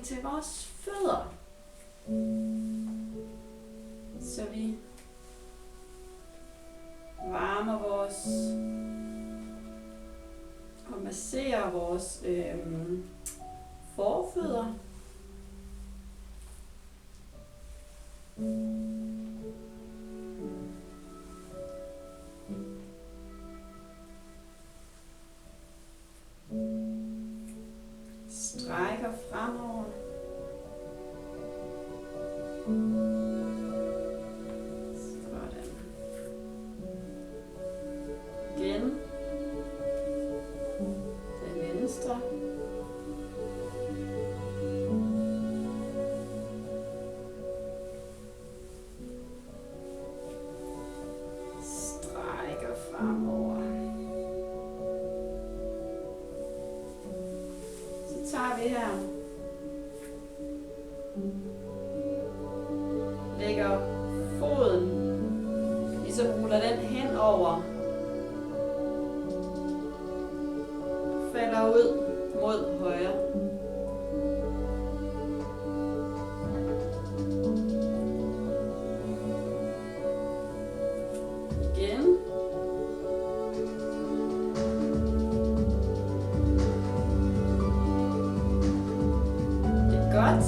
til vores fødder. Så vi varmer vores og masserer vores forfødder. Strækker fremover. Sådan. Igen. Den venstre. Strækker fremover. Så tager vi her. Lægger foden, ligesom ruller den hen over, falder ud mod højre. Igen. Det er godt.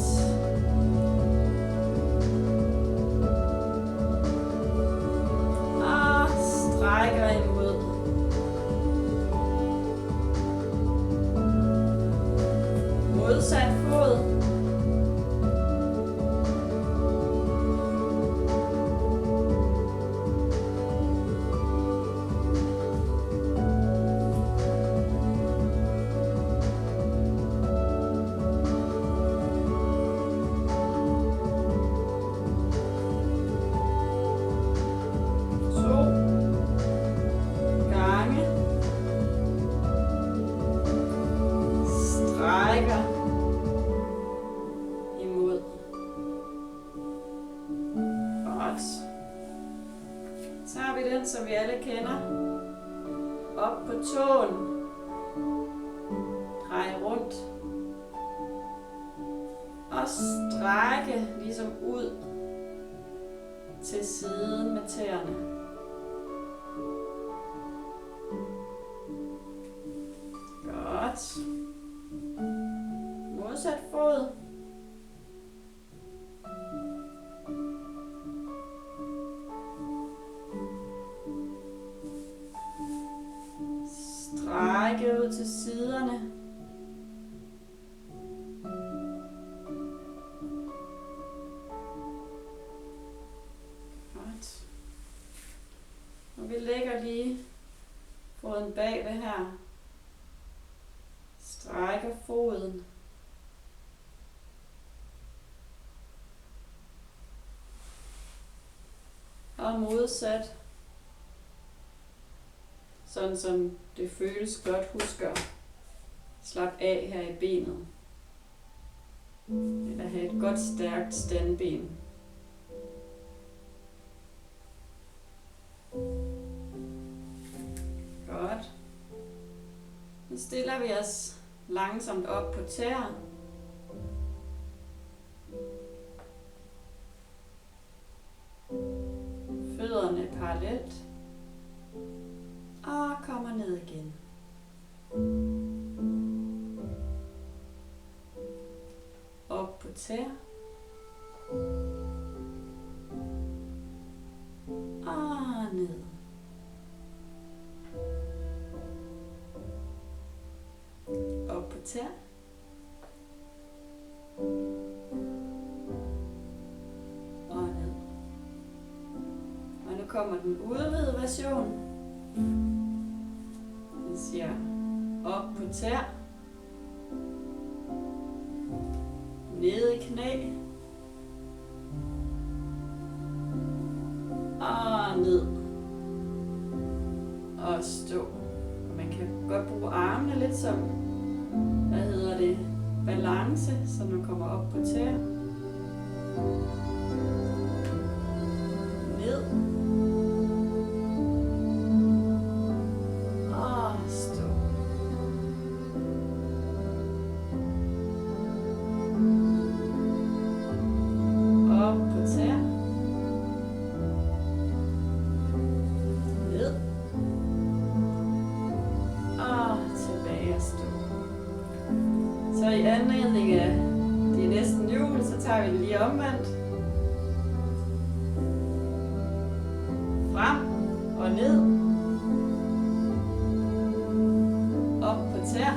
Strækker imod. Modsat fod. Imod. Godt. Så har vi den, som vi alle kender. Op på tåen. Drej rundt. Og strække ligesom ud til siden med tæerne. Godt. Modsat fod. Strække ud til siderne. Godt. Og vi lægger lige foden bagved her. Strækker foden. Og modsat. Sådan som det føles godt. Husk at slappe af her i benet. Eller have et godt stærkt standben. Godt. Nu stiller vi os langsomt op på tæer. Fødderne parallelt. Og kommer ned igen. Op på tæer. Og ned. Op på tæer. Og ned. Og nu kommer den udvidede version. Den siger op på tæer. Ned i knæ. Og ned. Og stå. Og man kan godt bruge armene lidt som, balance, så man kommer op på tæer. Ned. Og stå. anledning af det er næsten jul, så tager vi det lige omvendt. Frem og ned. Op på tær.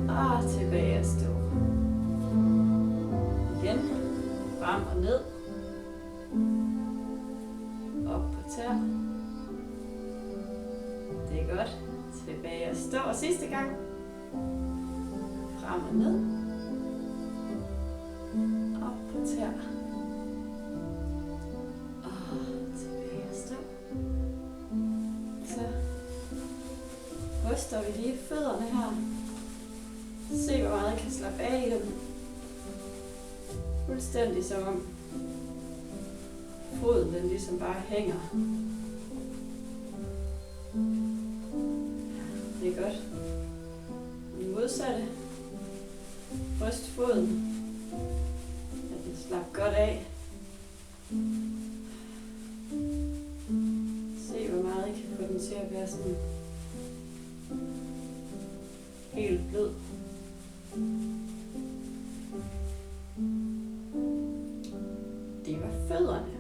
Og tilbage at stå. Igen. Frem og ned. Op på tær. Det er godt. Tilbage at stå. Og sidste gang. Frem og ned. Op på tær. Og tilbage at stå. Så ryster vi lige fødderne her. Se hvor meget jeg kan slappe af i dem. Fuldstændig som om foden den ligesom bare hænger. Det er godt. Den modsatte. Ryst foden. At den slapper godt af. Se hvor meget I kan få den til at være sådan helt blød. Det var fødderne.